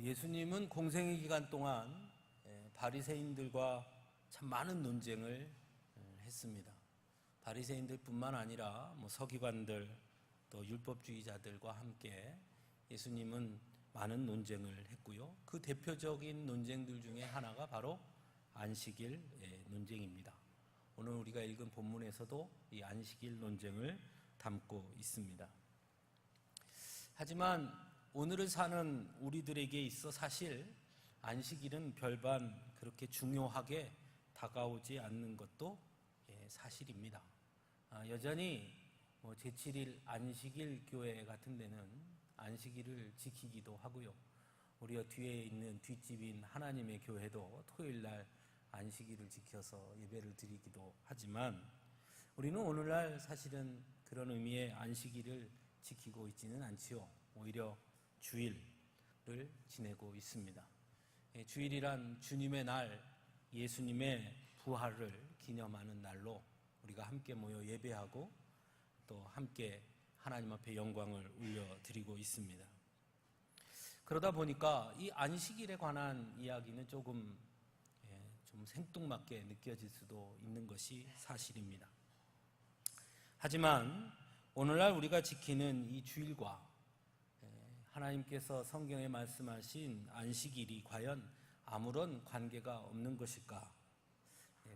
예수님은 공생의 기간 동안 바리새인들과 참 많은 논쟁을 했습니다. 바리새인들뿐만 아니라 서기관들 또 율법주의자들과 함께 예수님은 많은 논쟁을 했고요. 그 대표적인 논쟁들 중에 하나가 바로 안식일 논쟁입니다. 오늘 우리가 읽은 본문에서도 이 안식일 논쟁을 담고 있습니다. 하지만 오늘을 사는 우리들에게 있어 사실 안식일은 별반 그렇게 중요하게 다가오지 않는 것도 사실입니다. 여전히 제7일 안식일 교회 같은 데는 안식일을 지키기도 하고요. 우리가 뒤에 있는 뒷집인 하나님의 교회도 토요일날 안식일을 지켜서 예배를 드리기도 하지만 우리는 오늘날 사실은 그런 의미의 안식일을 지키고 있지는 않지요. 오히려 주일을 지내고 있습니다. 주일이란 주님의 날, 예수님의 부활을 기념하는 날로 우리가 함께 모여 예배하고 또 함께 하나님 앞에 영광을 올려드리고 있습니다. 그러다 보니까 이 안식일에 관한 이야기는 조금 좀 생뚱맞게 느껴질 수도 있는 것이 사실입니다. 하지만 오늘날 우리가 지키는 이 주일과 하나님께서 성경에 말씀하신 안식일이 과연 아무런 관계가 없는 것일까?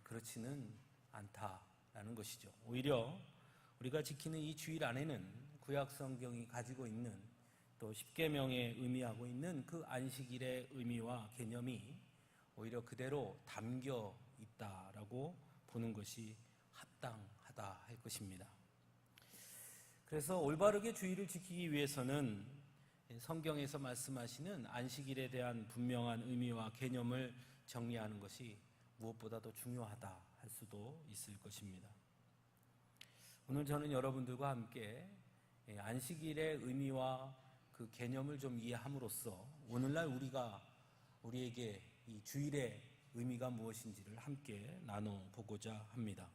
그렇지는 않다라는 것이죠. 오히려 우리가 지키는 이 주일 안에는 구약 성경이 가지고 있는 또 십계명에 의미하고 있는 그 안식일의 의미와 개념이 오히려 그대로 담겨 있다라고 보는 것이 합당하다 할 것입니다. 그래서 올바르게 주일을 지키기 위해서는 성경에서 말씀하시는 안식일에 대한 분명한 의미와 개념을 정리하는 것이 무엇보다도 중요하다 할 수도 있을 것입니다. 오늘 저는 여러분들과 함께 안식일의 의미와 그 개념을 좀 이해함으로써 오늘날 우리에게 이 주일의 의미가 무엇인지를 함께 나눠보고자 합니다.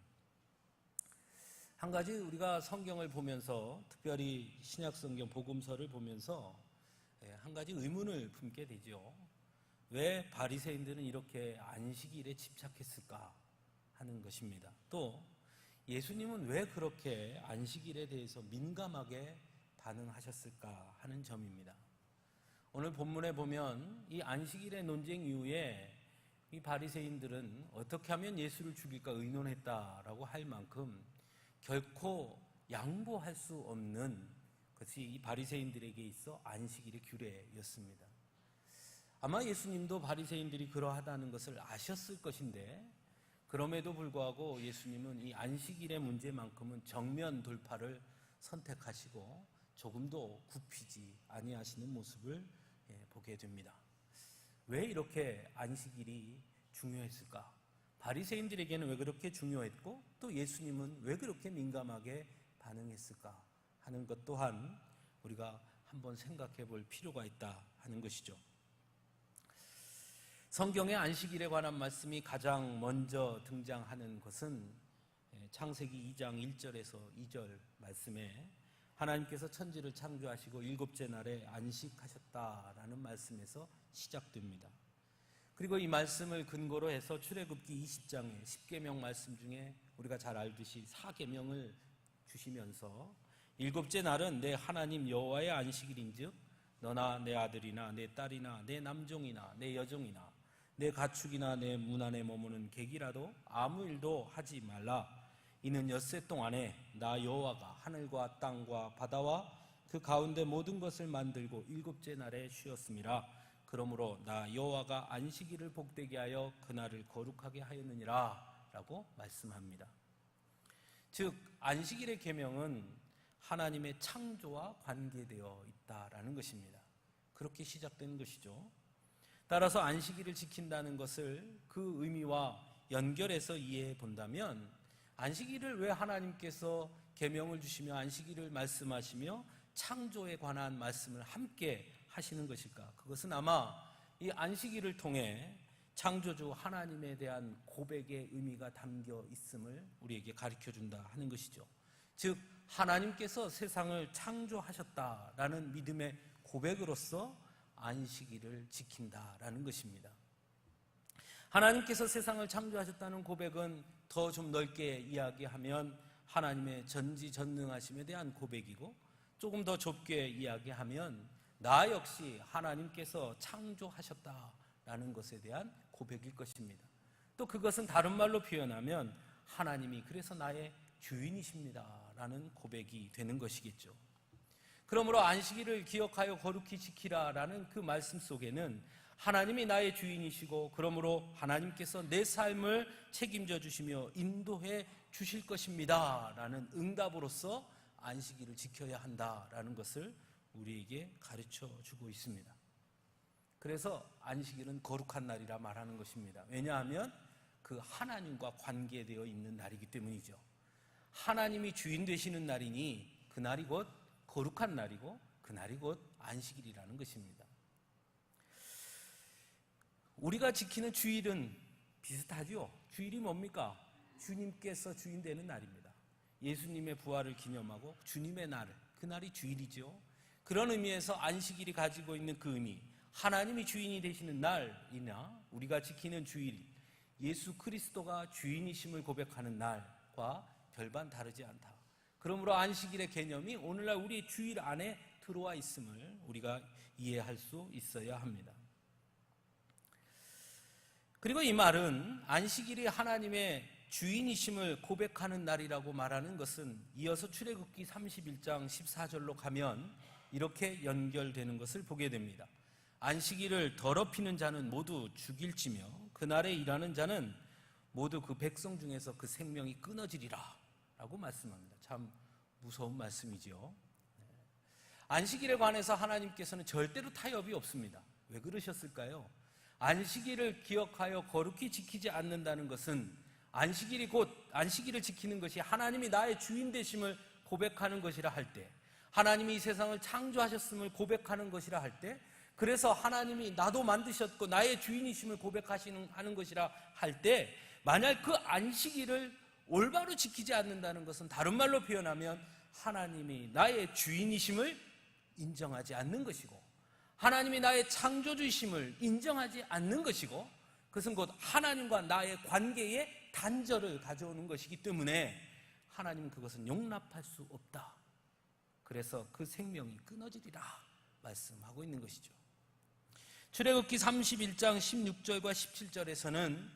한 가지 우리가 성경을 보면서 특별히 신약성경 복음서를 보면서 한 가지 의문을 품게 되죠. 왜 바리새인들은 이렇게 안식일에 집착했을까 하는 것입니다. 또 예수님은 왜 그렇게 안식일에 대해서 민감하게 반응하셨을까 하는 점입니다. 오늘 본문에 보면 이 안식일의 논쟁 이후에 이 바리새인들은 어떻게 하면 예수를 죽일까 의논했다라고 할 만큼 결코 양보할 수 없는 것이 이 바리새인들에게 있어 안식일의 규례였습니다. 아마 예수님도 바리새인들이 그러하다는 것을 아셨을 것인데 그럼에도 불구하고 예수님은 이 안식일의 문제만큼은 정면 돌파를 선택하시고 조금도 굽히지 아니하시는 모습을 보게 됩니다. 왜 이렇게 안식일이 중요했을까? 바리새인들에게는 왜 그렇게 중요했고 또 예수님은 왜 그렇게 민감하게 반응했을까 하는 것 또한 우리가 한번 생각해 볼 필요가 있다 하는 것이죠. 성경의 안식일에 관한 말씀이 가장 먼저 등장하는 것은 창세기 2장 1절에서 2절 말씀에 하나님께서 천지를 창조하시고 일곱째 날에 안식하셨다라는 말씀에서 시작됩니다. 그리고 이 말씀을 근거로 해서 출애굽기 20장의 십계명 말씀 중에 우리가 잘 알듯이 4계명을 주시면서 일곱째 날은 내 하나님 여호와의 안식일인즉 너나 내 아들이나 내 딸이나 내 남종이나 내 여종이나 내 가축이나 내 문 안에 머무는 객이라도 아무 일도 하지 말라. 이는 엿새 동안에 나 여호와가 하늘과 땅과 바다와 그 가운데 모든 것을 만들고 일곱째 날에 쉬었음이라. 그러므로 나 여호와가 안식일을 복되게 하여 그날을 거룩하게 하였느니라 라고 말씀합니다. 즉 안식일의 계명은 하나님의 창조와 관계되어 있다라는 것입니다. 그렇게 시작된 것이죠. 따라서 안식일을 지킨다는 것을 그 의미와 연결해서 이해해 본다면 안식일을 왜 하나님께서 계명을 주시며 안식일을 말씀하시며 창조에 관한 말씀을 함께 하시는 것일까? 그것은 아마 이 안식일을 통해 창조주 하나님에 대한 고백의 의미가 담겨 있음을 우리에게 가르쳐준다 하는 것이죠. 즉 하나님께서 세상을 창조하셨다라는 믿음의 고백으로서 안식일을 지킨다라는 것입니다. 하나님께서 세상을 창조하셨다는 고백은 더 좀 넓게 이야기하면 하나님의 전지전능하심에 대한 고백이고, 조금 더 좁게 이야기하면 나 역시 하나님께서 창조하셨다라는 것에 대한 고백일 것입니다. 또 그것은 다른 말로 표현하면 하나님이 그래서 나의 주인이십니다라는 고백이 되는 것이겠죠. 그러므로 안식일을 기억하여 거룩히 지키라라는 그 말씀 속에는 하나님이 나의 주인이시고, 그러므로 하나님께서 내 삶을 책임져 주시며 인도해 주실 것입니다 라는 응답으로서 안식일을 지켜야 한다라는 것을 우리에게 가르쳐 주고 있습니다. 그래서 안식일은 거룩한 날이라 말하는 것입니다. 왜냐하면 그 하나님과 관계되어 있는 날이기 때문이죠. 하나님이 주인 되시는 날이니 그날이 곧 거룩한 날이고, 그날이 곧 안식일이라는 것입니다. 우리가 지키는 주일은 비슷하죠. 주일이 뭡니까? 주님께서 주인 되는 날입니다. 예수님의 부활을 기념하고 주님의 날을, 그날이 주일이죠. 그런 의미에서 안식일이 가지고 있는 그 의미, 하나님이 주인이 되시는 날이나 우리가 지키는 주일, 예수 그리스도가 주인이심을 고백하는 날과 별반 다르지 않다. 그러므로 안식일의 개념이 오늘날 우리의 주일 안에 들어와 있음을 우리가 이해할 수 있어야 합니다. 그리고 이 말은 안식일이 하나님의 주인이심을 고백하는 날이라고 말하는 것은 이어서 출애굽기 31장 14절로 가면 이렇게 연결되는 것을 보게 됩니다. 안식일을 더럽히는 자는 모두 죽일지며 그날에 일하는 자는 모두 그 백성 중에서 그 생명이 끊어지리라 라고 말씀합니다. 참 무서운 말씀이죠. 안식일에 관해서 하나님께서는 절대로 타협이 없습니다. 왜 그러셨을까요? 안식일을 기억하여 거룩히 지키지 않는다는 것은 안식일을 지키는 것이 하나님이 나의 주인 되심을 고백하는 것이라 할 때, 하나님이 이 세상을 창조하셨음을 고백하는 것이라 할 때, 그래서 하나님이 나도 만드셨고 나의 주인이심을 고백하는 것이라 할 때, 만약 그 안식일을 올바로 지키지 않는다는 것은 다른 말로 표현하면 하나님이 나의 주인이심을 인정하지 않는 것이고, 하나님이 나의 창조주이심을 인정하지 않는 것이고, 그것은 곧 하나님과 나의 관계에 단절을 가져오는 것이기 때문에 하나님은 그것은 용납할 수 없다. 그래서 그 생명이 끊어지리라 말씀하고 있는 것이죠. 출애굽기 31장 16절과 17절에서는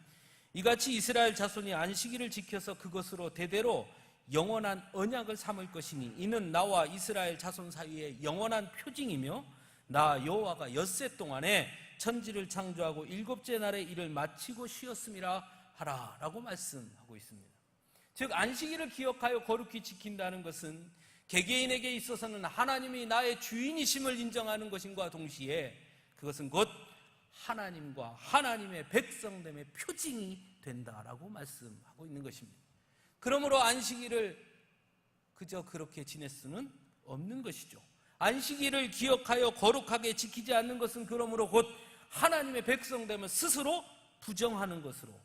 이같이 이스라엘 자손이 안식일을 지켜서 그것으로 대대로 영원한 언약을 삼을 것이니 이는 나와 이스라엘 자손 사이의 영원한 표징이며 나 여호와가 엿새 동안에 천지를 창조하고 일곱째 날에 일을 마치고 쉬었음이라 하라 라고 말씀하고 있습니다. 즉 안식일을 기억하여 거룩히 지킨다는 것은 개개인에게 있어서는 하나님이 나의 주인이심을 인정하는 것임과 동시에 그것은 곧 하나님과 하나님의 백성됨의 표징이 된다라고 말씀하고 있는 것입니다. 그러므로 안식일을 그저 그렇게 지낼 수는 없는 것이죠. 안식일을 기억하여 거룩하게 지키지 않는 것은 그러므로 곧 하나님의 백성됨을 스스로 부정하는 것으로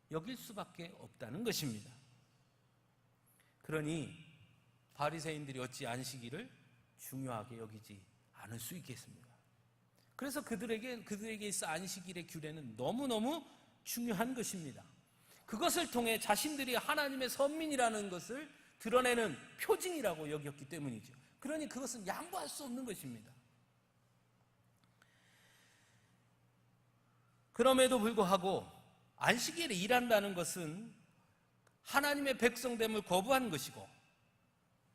여길 수밖에 없다는 것입니다. 그러니 바리새인들이 어찌 안식일을 중요하게 여기지 않을 수 있겠습니까? 그래서 그들에게 있어 안식일의 규례는 너무너무 중요한 것입니다. 그것을 통해 자신들이 하나님의 선민이라는 것을 드러내는 표징이라고 여겼기 때문이죠. 그러니 그것은 양보할 수 없는 것입니다. 그럼에도 불구하고 안식일에 일한다는 것은 하나님의 백성됨을 거부한 것이고,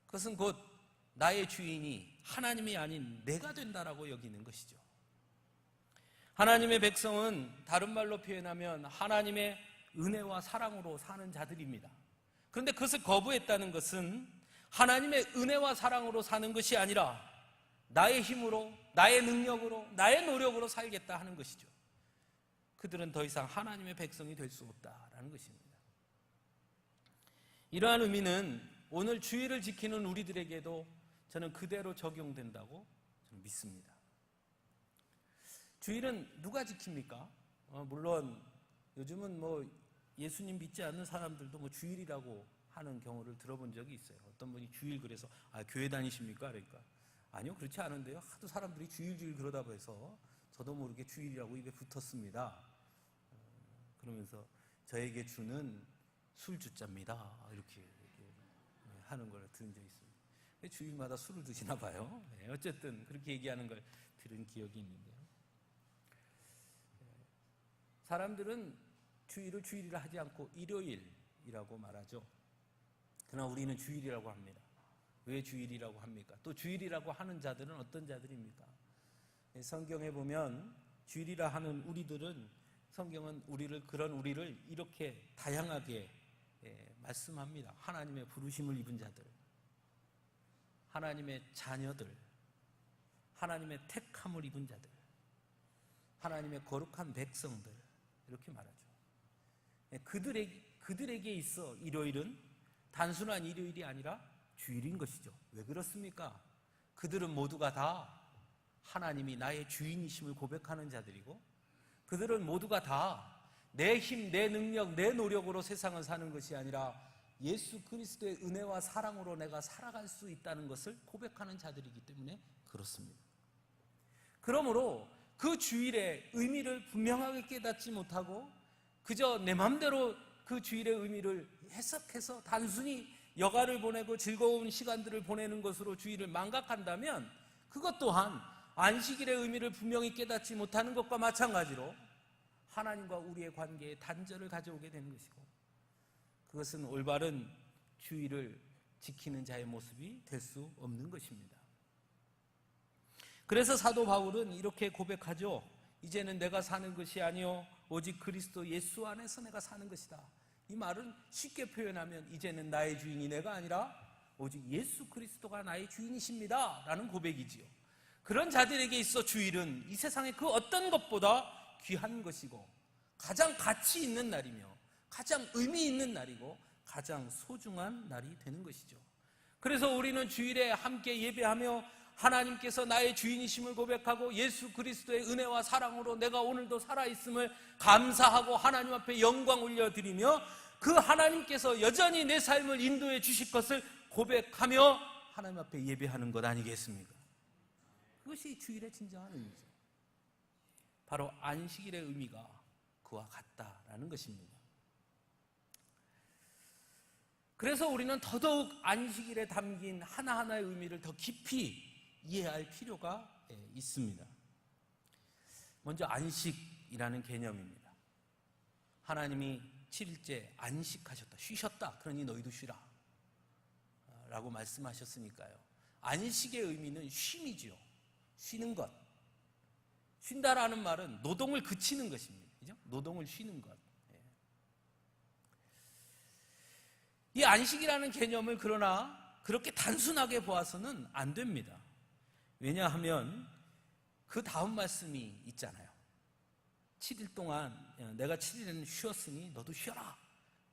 그것은 곧 나의 주인이 하나님이 아닌 내가 된다라고 여기는 것이죠. 하나님의 백성은 다른 말로 표현하면 하나님의 은혜와 사랑으로 사는 자들입니다. 그런데 그것을 거부했다는 것은 하나님의 은혜와 사랑으로 사는 것이 아니라 나의 힘으로, 나의 능력으로, 나의 노력으로 살겠다 하는 것이죠. 그들은 더 이상 하나님의 백성이 될 수 없다라는 것입니다. 이러한 의미는 오늘 주일을 지키는 우리들에게도 저는 그대로 적용된다고 저는 믿습니다. 주일은 누가 지킵니까? 물론 요즘은 예수님 믿지 않는 사람들도 주일이라고 하는 경우를 들어본 적이 있어요. 어떤 분이 주일 그래서 교회 다니십니까? 그러니까 아니요, 그렇지 않은데요. 하도 사람들이 주일 그러다 해서 저도 모르게 주일이라고 입에 붙었습니다. 그러면서 저에게 주는 술주자입니다. 이렇게 하는 걸 들은 적이 있습니다. 주일마다 술을 드시나 봐요. 어쨌든 그렇게 얘기하는 걸 들은 기억이 있는데요. 사람들은 주일을 주일이라 하지 않고 일요일이라고 말하죠. 그러나 우리는 주일이라고 합니다. 왜 주일이라고 합니까? 또 주일이라고 하는 자들은 어떤 자들입니까? 성경에 보면 주일이라 하는 우리들은, 성경은 그런 우리를 이렇게 다양하게 말씀합니다. 하나님의 부르심을 입은 자들, 하나님의 자녀들, 하나님의 택함을 입은 자들, 하나님의 거룩한 백성들, 이렇게 말하죠. 그들에게 있어 일요일은 단순한 일요일이 아니라 주일인 것이죠. 왜 그렇습니까? 그들은 모두가 다 하나님이 나의 주인이심을 고백하는 자들이고, 그들은 모두가 다 내 힘, 내 능력, 내 노력으로 세상을 사는 것이 아니라 예수 그리스도의 은혜와 사랑으로 내가 살아갈 수 있다는 것을 고백하는 자들이기 때문에 그렇습니다. 그러므로 그 주일의 의미를 분명하게 깨닫지 못하고 그저 내 맘대로 그 주일의 의미를 해석해서 단순히 여가를 보내고 즐거운 시간들을 보내는 것으로 주일을 망각한다면 그것 또한 안식일의 의미를 분명히 깨닫지 못하는 것과 마찬가지로 하나님과 우리의 관계에 단절을 가져오게 되는 것이고, 그것은 올바른 주일을 지키는 자의 모습이 될 수 없는 것입니다. 그래서 사도 바울은 이렇게 고백하죠. 이제는 내가 사는 것이 아니요 오직 그리스도 예수 안에서 내가 사는 것이다. 이 말은 쉽게 표현하면 이제는 나의 주인이 내가 아니라 오직 예수 그리스도가 나의 주인이십니다 라는 고백이지요. 그런 자들에게 있어 주일은 이 세상의 그 어떤 것보다 귀한 것이고 가장 가치 있는 날이며 가장 의미 있는 날이고 가장 소중한 날이 되는 것이죠. 그래서 우리는 주일에 함께 예배하며 하나님께서 나의 주인이심을 고백하고 예수 그리스도의 은혜와 사랑으로 내가 오늘도 살아있음을 감사하고 하나님 앞에 영광 올려드리며 그 하나님께서 여전히 내 삶을 인도해 주실 것을 고백하며 하나님 앞에 예배하는 것 아니겠습니까? 그것이 주일의 진정한 의미죠. 바로 안식일의 의미가 그와 같다라는 것입니다. 그래서 우리는 더더욱 안식일에 담긴 하나하나의 의미를 더 깊이 이해할 필요가 있습니다. 먼저 안식이라는 개념입니다. 하나님이 7일째 안식하셨다, 쉬셨다. 그러니 너희도 쉬라 라고 말씀하셨으니까요. 안식의 의미는 쉼이지요. 쉬는 것. 쉰다라는 말은 노동을 그치는 것입니다. 그죠? 노동을 쉬는 것. 이 안식이라는 개념을 그러나 그렇게 단순하게 보아서는 안 됩니다. 왜냐하면 그 다음 말씀이 있잖아요. 7일 동안 내가 7일은 쉬었으니 너도 쉬어라.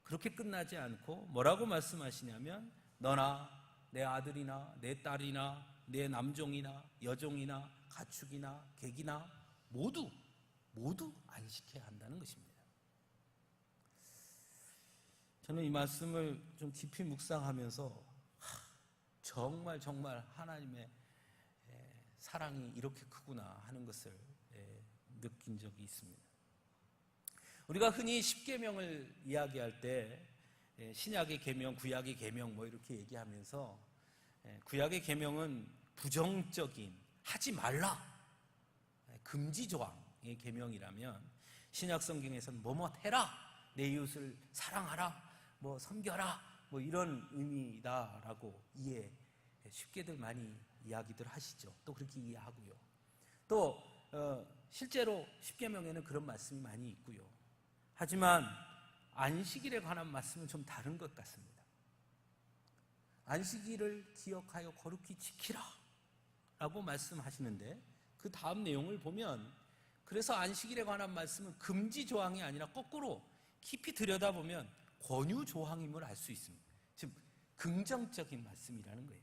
그렇게 끝나지 않고 뭐라고 말씀하시냐면 너나 내 아들이나 내 딸이나 내 남종이나 여종이나 가축이나 객이나 모두 안식해야 한다는 것입니다. 저는 이 말씀을 좀 깊이 묵상하면서 정말 하나님의 사랑이 이렇게 크구나 하는 것을 느낀 적이 있습니다. 우리가 흔히 십계명을 이야기할 때 신약의 계명, 구약의 계명 뭐 이렇게 얘기하면서 구약의 계명은 부정적인 하지 말라 금지 조항의 계명이라면 신약 성경에서는 뭐뭐 해라, 내 이웃을 사랑하라, 뭐 섬겨라, 뭐 이런 의미다라고 쉽게들 많이 이야기들 하시죠. 또 그렇게 이해하고요. 또 실제로 십계명에는 그런 말씀이 많이 있고요. 하지만 안식일에 관한 말씀은 좀 다른 것 같습니다. 안식일을 기억하여 거룩히 지키라 라고 말씀하시는데 그 다음 내용을 보면 그래서 안식일에 관한 말씀은 금지 조항이 아니라 거꾸로 깊이 들여다보면 권유 조항임을 알 수 있습니다. 즉 긍정적인 말씀이라는 거예요.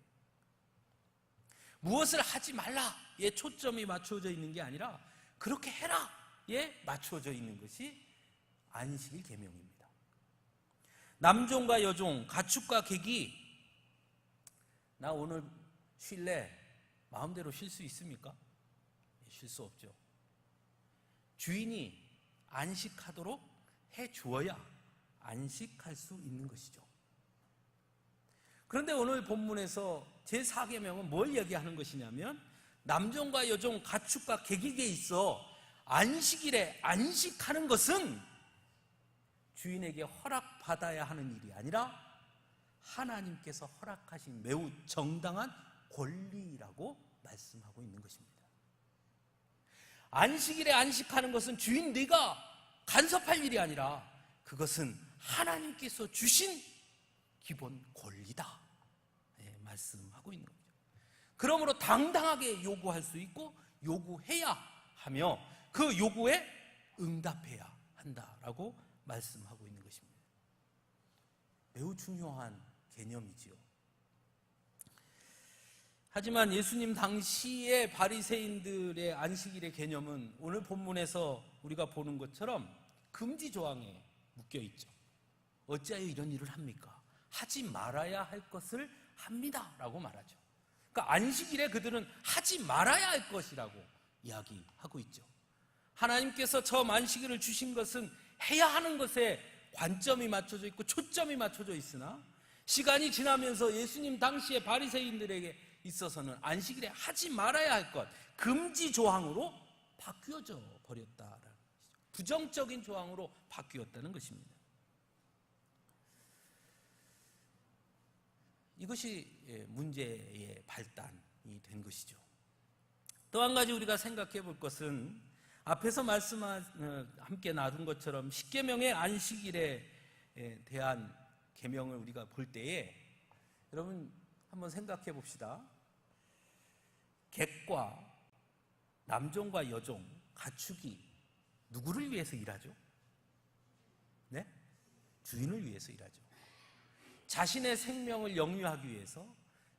무엇을 하지 말라에 초점이 맞춰져 있는 게 아니라 그렇게 해라에 맞춰져 있는 것이 안식일 계명입니다. 남종과 여종, 가축과 객이 나 오늘 쉴래 마음대로 쉴 수 있습니까? 쉴 수 없죠. 주인이 안식하도록 해 주어야 안식할 수 있는 것이죠. 그런데 오늘 본문에서 제4계명은 뭘 얘기하는 것이냐면 남종과 여종, 가축과 객에게 있어 안식일에 안식하는 것은 주인에게 허락받아야 하는 일이 아니라 하나님께서 허락하신 매우 정당한 권리라고 말씀하고 있는 것입니다. 안식일에 안식하는 것은 주인 네가 간섭할 일이 아니라 그것은 하나님께서 주신 기본 권리다, 말씀하고 있는 거죠. 그러므로 당당하게 요구할 수 있고 요구해야 하며 그 요구에 응답해야 한다라고 말씀하고 있는 것입니다. 매우 중요한 개념이지요. 하지만 예수님 당시의 바리새인들의 안식일의 개념은 오늘 본문에서 우리가 보는 것처럼 금지 조항에 묶여 있죠. 어찌하여 이런 일을 합니까? 하지 말아야 할 것을 합니다 라고 말하죠. 그러니까 안식일에 그들은 하지 말아야 할 것이라고 이야기하고 있죠. 하나님께서 처음 안식일을 주신 것은 해야 하는 것에 관점이 맞춰져 있고 초점이 맞춰져 있으나 시간이 지나면서 예수님 당시의 바리새인들에게 있어서는 안식일에 하지 말아야 할 것, 금지 조항으로 바뀌어져 버렸다라는 것이죠. 부정적인 조항으로 바뀌었다는 것입니다. 이것이 문제의 발단이 된 것이죠. 또 한 가지 우리가 생각해 볼 것은 앞에서 함께 나눈 것처럼 십계명의 안식일에 대한 계명을 우리가 볼 때에 여러분 한번 생각해 봅시다. 객과 남종과 여종, 가축이 누구를 위해서 일하죠? 네? 주인을 위해서 일하죠. 자신의 생명을 영위하기 위해서,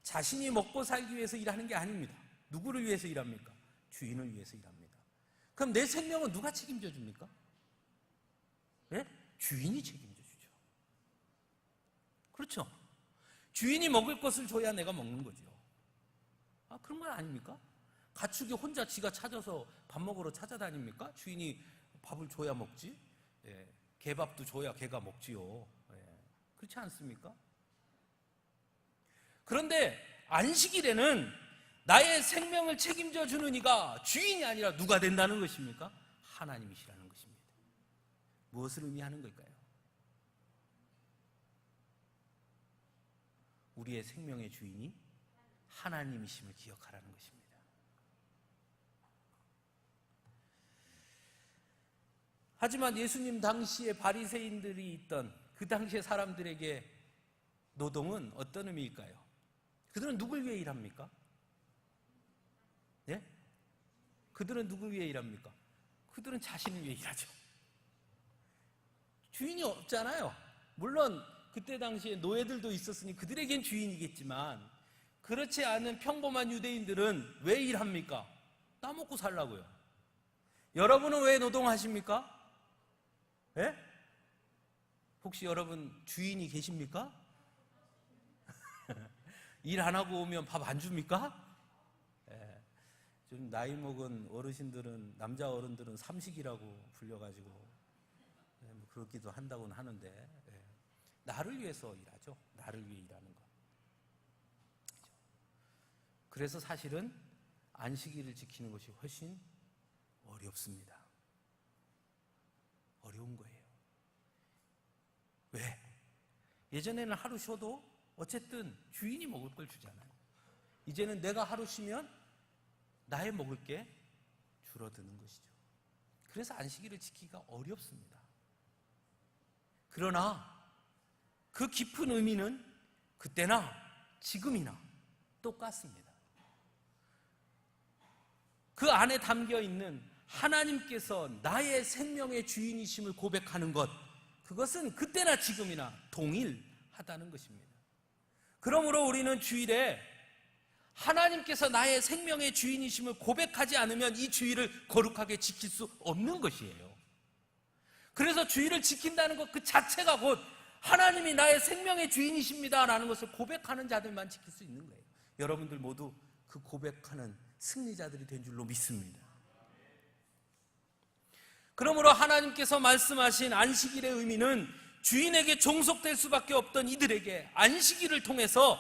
자신이 먹고 살기 위해서 일하는 게 아닙니다. 누구를 위해서 일합니까? 주인을 위해서 일합니다. 그럼 내 생명은 누가 책임져 줍니까? 네? 주인이 책임져 주죠. 그렇죠? 주인이 먹을 것을 줘야 내가 먹는 거죠. 그런 건 아닙니까? 가축이 혼자 지가 찾아서 밥 먹으러 찾아다닙니까? 주인이 밥을 줘야 먹지. 개밥도 줘야 개가 먹지요. 그렇지 않습니까? 그런데 안식일에는 나의 생명을 책임져 주는 이가 주인이 아니라 누가 된다는 것입니까? 하나님이시라는 것입니다. 무엇을 의미하는 걸까요? 우리의 생명의 주인이 하나님이심을 기억하라는 것입니다. 하지만 예수님 당시에 바리새인들이 있던 그 당시의 사람들에게 노동은 어떤 의미일까요? 그들은 누굴 위해 일합니까? 예? 그들은 누굴 위해 일합니까? 그들은 자신을 위해 일하죠. 주인이 없잖아요. 물론 그때 당시에 노예들도 있었으니 그들에겐 주인이겠지만 그렇지 않은 평범한 유대인들은 왜 일합니까? 따먹고 살라고요. 여러분은 왜 노동하십니까? 예? 혹시 여러분 주인이 계십니까? 일 안 하고 오면 밥 안 줍니까? 예. 좀 나이 먹은 어르신들은, 남자 어른들은 삼식이라고 불려가지고 그렇기도 한다고는 하는데 나를 위해서 일하죠. 나를 위해 일하는 것. 그래서 사실은 안식일을 지키는 것이 훨씬 어렵습니다. 어려운 거예요. 왜? 예전에는 하루 쉬어도 어쨌든 주인이 먹을 걸 주잖아요. 이제는 내가 하루 쉬면 나의 먹을 게 줄어드는 것이죠. 그래서 안식일을 지키기가 어렵습니다. 그러나 그 깊은 의미는 그때나 지금이나 똑같습니다. 그 안에 담겨 있는 하나님께서 나의 생명의 주인이심을 고백하는 것, 그것은 그때나 지금이나 동일하다는 것입니다. 그러므로 우리는 주일에 하나님께서 나의 생명의 주인이심을 고백하지 않으면 이 주일을 거룩하게 지킬 수 없는 것이에요. 그래서 주일을 지킨다는 것 그 자체가 곧 하나님이 나의 생명의 주인이십니다라는 것을 고백하는 자들만 지킬 수 있는 거예요. 여러분들 모두 그 고백하는 승리자들이 된 줄로 믿습니다. 그러므로 하나님께서 말씀하신 안식일의 의미는 주인에게 종속될 수밖에 없던 이들에게 안식일을 통해서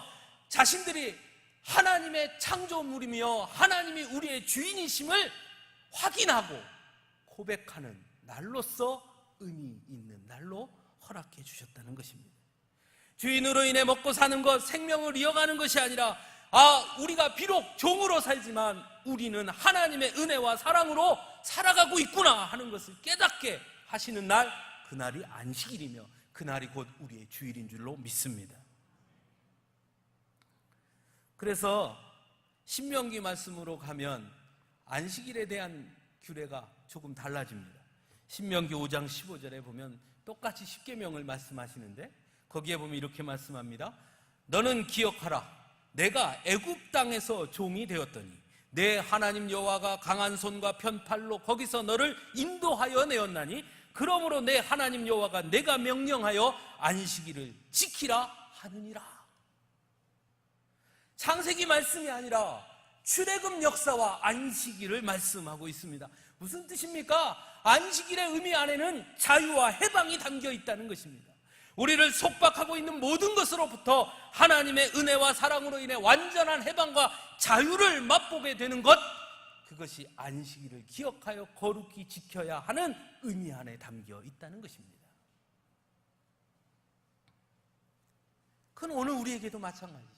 자신들이 하나님의 창조물이며 하나님이 우리의 주인이심을 확인하고 고백하는 날로서 의미 있는 날로 허락해 주셨다는 것입니다. 주인으로 인해 먹고 사는 것, 생명을 이어가는 것이 아니라 우리가 비록 종으로 살지만 우리는 하나님의 은혜와 사랑으로 살아가고 있구나 하는 것을 깨닫게 하시는 날, 그날이 안식일이며 그날이 곧 우리의 주일인 줄로 믿습니다. 그래서 신명기 말씀으로 가면 안식일에 대한 규례가 조금 달라집니다. 신명기 5장 15절에 보면 똑같이 십계명을 말씀하시는데 거기에 보면 이렇게 말씀합니다. 너는 기억하라. 내가 애굽 땅에서 종이 되었더니 내 하나님 여호와가 강한 손과 편팔로 거기서 너를 인도하여 내었나니 그러므로 내 하나님 여호와가 내가 명령하여 안식일을 지키라 하느니라. 창세기 말씀이 아니라 출애굽 역사와 안식일을 말씀하고 있습니다. 무슨 뜻입니까? 안식일의 의미 안에는 자유와 해방이 담겨 있다는 것입니다. 우리를 속박하고 있는 모든 것으로부터 하나님의 은혜와 사랑으로 인해 완전한 해방과 자유를 맛보게 되는 것, 그것이 안식일을 기억하여 거룩히 지켜야 하는 의미 안에 담겨 있다는 것입니다. 그건 오늘 우리에게도 마찬가지죠.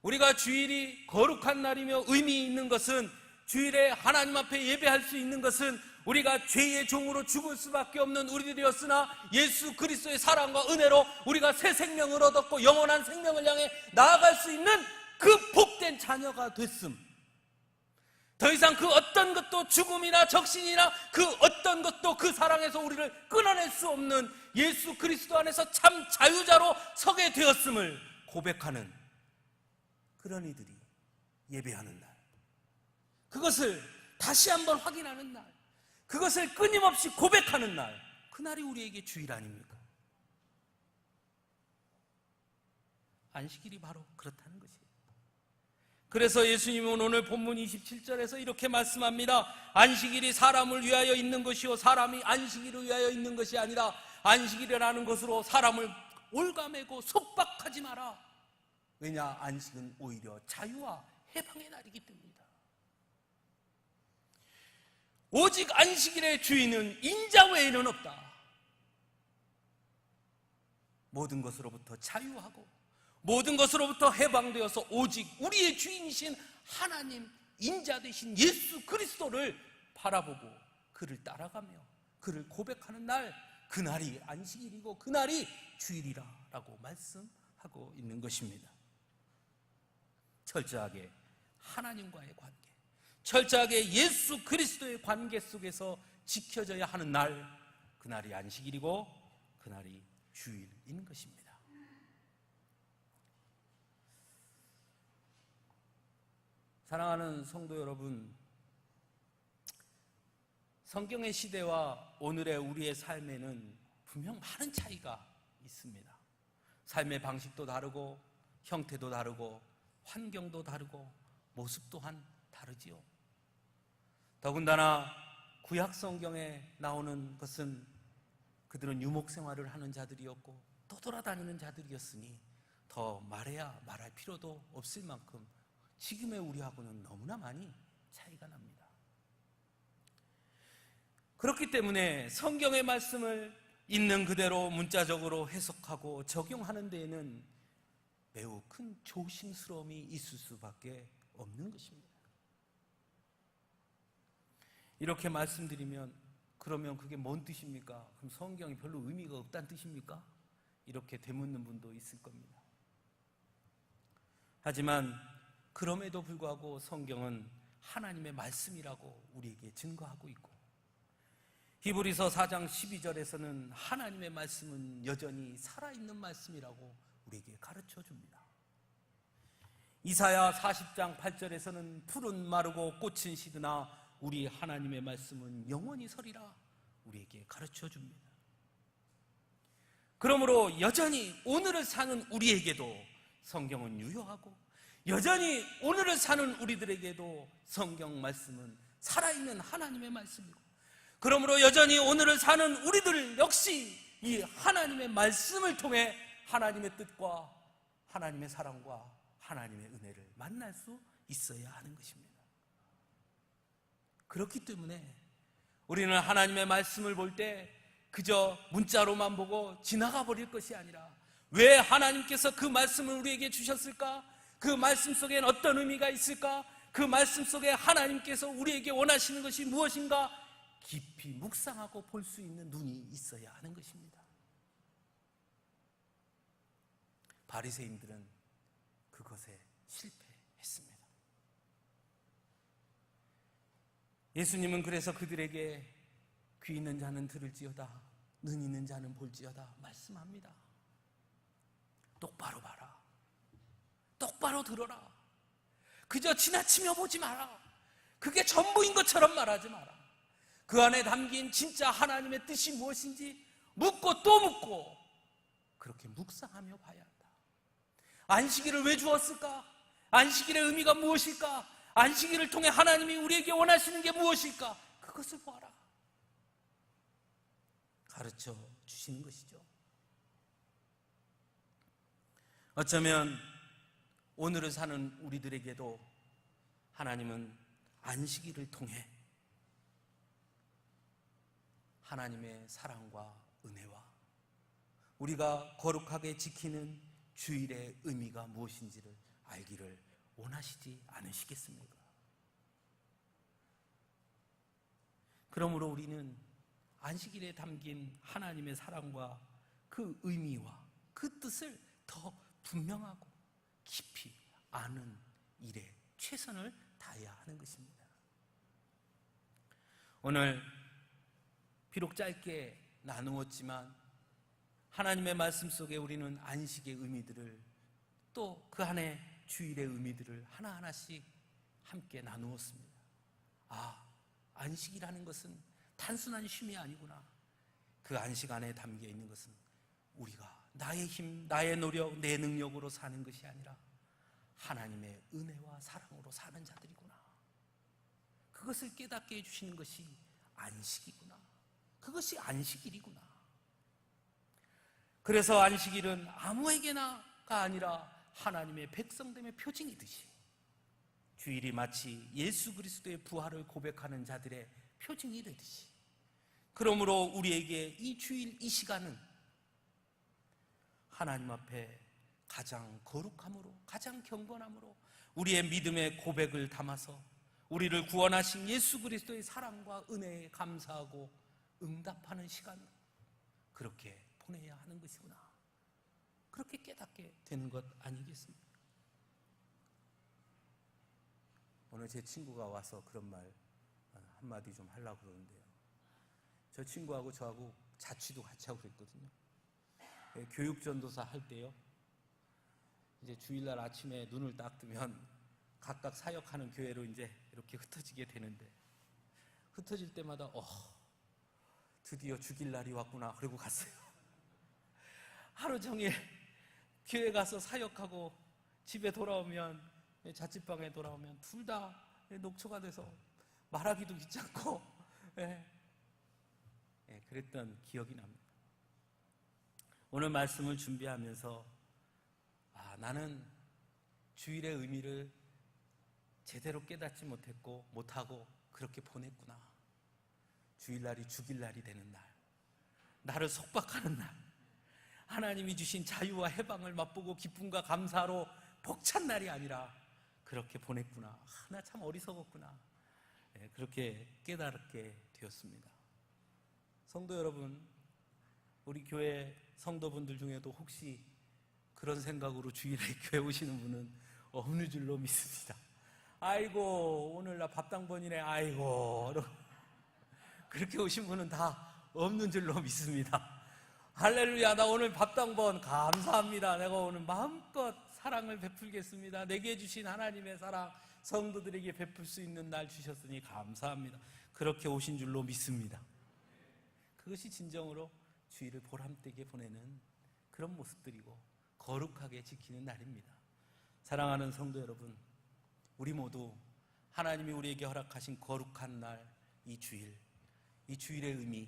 우리가 주일이 거룩한 날이며 의미 있는 것은, 주일에 하나님 앞에 예배할 수 있는 것은 우리가 죄의 종으로 죽을 수밖에 없는 우리들이었으나 예수 그리스도의 사랑과 은혜로 우리가 새 생명을 얻었고 영원한 생명을 향해 나아갈 수 있는 그 복된 자녀가 됐음. 더 이상 그 어떤 것도 죽음이나 적신이나 그 어떤 것도 그 사랑에서 우리를 끊어낼 수 없는 예수 그리스도 안에서 참 자유자로 서게 되었음을 고백하는 그런 이들이 예배하는 날, 그것을 다시 한번 확인하는 날, 그것을 끊임없이 고백하는 날, 그날이 우리에게 주일 아닙니까? 안식일이 바로 그렇다는 것이에요. 그래서 예수님은 오늘 본문 27절에서 이렇게 말씀합니다. 안식일이 사람을 위하여 있는 것이요 사람이 안식일을 위하여 있는 것이 아니라 안식일이라는 것으로 사람을 올가매고 속박하지 마라. 왜냐? 안식은 오히려 자유와 해방의 날이기 때문이다. 오직 안식일의 주인은 인자 외에는 없다. 모든 것으로부터 자유하고 모든 것으로부터 해방되어서 오직 우리의 주인이신 하나님, 인자 되신 예수 그리스도를 바라보고 그를 따라가며 그를 고백하는 날, 그날이 안식일이고 그날이 주일이라고 말씀하고 있는 것입니다. 철저하게 하나님과의 관계, 철저하게 예수 그리스도의 관계 속에서 지켜져야 하는 날, 그날이 안식일이고 그날이 주일인 것입니다. 사랑하는 성도 여러분, 성경의 시대와 오늘의 우리의 삶에는 분명 많은 차이가 있습니다. 삶의 방식도 다르고 형태도 다르고 환경도 다르고 모습 또한 다르지요. 더군다나 구약 성경에 나오는 것은 그들은 유목 생활을 하는 자들이었고 떠돌아다니는 자들이었으니 더 말해야 말할 필요도 없을 만큼 지금의 우리하고는 너무나 많이 차이가 납니다. 그렇기 때문에 성경의 말씀을 있는 그대로 문자적으로 해석하고 적용하는 데에는 매우 큰 조심스러움이 있을 수밖에 없는 것입니다. 이렇게 말씀드리면 그러면 그게 뭔 뜻입니까? 그럼 성경이 별로 의미가 없다는 뜻입니까? 이렇게 되묻는 분도 있을 겁니다. 하지만 그럼에도 불구하고 성경은 하나님의 말씀이라고 우리에게 증거하고 있고, 히브리서 4장 12절에서는 하나님의 말씀은 여전히 살아있는 말씀이라고 우리에게 가르쳐 줍니다. 이사야 40장 8절에서는 풀은 마르고 꽃은 시드나 우리 하나님의 말씀은 영원히 서리라 우리에게 가르쳐 줍니다. 그러므로 여전히 오늘을 사는 우리에게도 성경은 유효하고 여전히 오늘을 사는 우리들에게도 성경 말씀은 살아있는 하나님의 말씀이고, 그러므로 여전히 오늘을 사는 우리들 역시 이 하나님의 말씀을 통해 하나님의 뜻과 하나님의 사랑과 하나님의 은혜를 만날 수 있어야 하는 것입니다. 그렇기 때문에 우리는 하나님의 말씀을 볼 때 그저 문자로만 보고 지나가 버릴 것이 아니라, 왜 하나님께서 그 말씀을 우리에게 주셨을까? 그 말씀 속엔 어떤 의미가 있을까? 그 말씀 속에 하나님께서 우리에게 원하시는 것이 무엇인가? 깊이 묵상하고 볼 수 있는 눈이 있어야 하는 것입니다. 바리새인들은 그것에 실패했습니다. 예수님은 그래서 그들에게 귀 있는 자는 들을지어다, 눈 있는 자는 볼지어다 말씀합니다. 똑바로 봐라, 똑바로 들어라. 그저 지나치며 보지 마라. 그게 전부인 것처럼 말하지 마라. 그 안에 담긴 진짜 하나님의 뜻이 무엇인지 묻고 또 묻고 그렇게 묵상하며 봐야 한다. 안식일을 왜 주었을까? 안식일의 의미가 무엇일까? 안식일을 통해 하나님이 우리에게 원하시는 게 무엇일까? 그것을 보아라. 가르쳐 주시는 것이죠. 어쩌면 오늘을 사는 우리들에게도 하나님은 안식일을 통해 하나님의 사랑과 은혜와 우리가 거룩하게 지키는 주일의 의미가 무엇인지를 알기를 원하시지 않으시겠습니까? 그러므로 우리는 안식일에 담긴 하나님의 사랑과 그 의미와 그 뜻을 더 분명하고 깊이 아는 일에 최선을 다해야 하는 것입니다. 오늘 비록 짧게 나누었지만 하나님의 말씀 속에 우리는 안식의 의미들을, 또 그 안에 주일의 의미들을 하나하나씩 함께 나누었습니다. 안식이라는 것은 단순한 쉼이 아니구나. 그 안식 안에 담겨 있는 것은 우리가 나의 힘, 나의 노력, 내 능력으로 사는 것이 아니라 하나님의 은혜와 사랑으로 사는 자들이구나. 그것을 깨닫게 해주시는 것이 안식이구나. 그것이 안식일이구나. 그래서 안식일은 아무에게나가 아니라 하나님의 백성됨의 표징이듯이, 주일이 마치 예수 그리스도의 부활을 고백하는 자들의 표징이 되듯이, 그러므로 우리에게 이 주일 이 시간은 하나님 앞에 가장 거룩함으로, 가장 경건함으로 우리의 믿음의 고백을 담아서 우리를 구원하신 예수 그리스도의 사랑과 은혜에 감사하고 응답하는 시간, 그렇게 보내야 하는 것이구나. 그렇게 깨닫게 되는 것 아니겠습니까? 오늘 제 친구가 와서 그런 말 한마디 좀 하려고 그러는데요. 저 친구하고 저하고 자취도 같이 하고 그랬거든요. 교육전도사 할 때요, 이제 주일날 아침에 눈을 딱 뜨면 각각 사역하는 교회로 이제 이렇게 흩어지게 되는데, 흩어질 때마다 드디어 죽일 날이 왔구나 그러고 갔어요. 하루 종일 교회 가서 사역하고 집에 돌아오면, 자취방에 돌아오면 둘 다 녹초가 돼서 말하기도 귀찮고 그랬던 기억이 납니다. 오늘 말씀을 준비하면서 나는 주일의 의미를 제대로 깨닫지 못하고 그렇게 보냈구나. 주일날이 죽일 날이 되는 날, 나를 속박하는 날, 하나님이 주신 자유와 해방을 맛보고 기쁨과 감사로 벅찬 날이 아니라 그렇게 보냈구나. 나 참 어리석었구나. 그렇게 깨닫게 되었습니다. 성도 여러분, 우리 교회 성도분들 중에도 혹시 그런 생각으로 주일에 교회 오시는 분은 없는 줄로 믿습니다. 아이고, 오늘 나 밥당번이네. 아이고, 그렇게 오신 분은 다 없는 줄로 믿습니다. 할렐루야, 나 오늘 밥당번 감사합니다. 내가 오늘 마음껏 사랑을 베풀겠습니다. 내게 주신 하나님의 사랑 성도들에게 베풀 수 있는 날 주셨으니 감사합니다. 그렇게 오신 줄로 믿습니다. 그것이 진정으로 주일을 보람되게 보내는 그런 모습들이고 거룩하게 지키는 날입니다. 사랑하는 성도 여러분, 우리 모두 하나님이 우리에게 허락하신 거룩한 날, 이 주일의 의미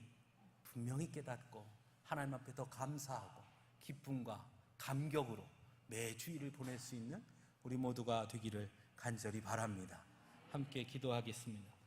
분명히 깨닫고 하나님 앞에 더 감사하고 기쁨과 감격으로 매 주일을 보낼 수 있는 우리 모두가 되기를 간절히 바랍니다. 함께 기도하겠습니다.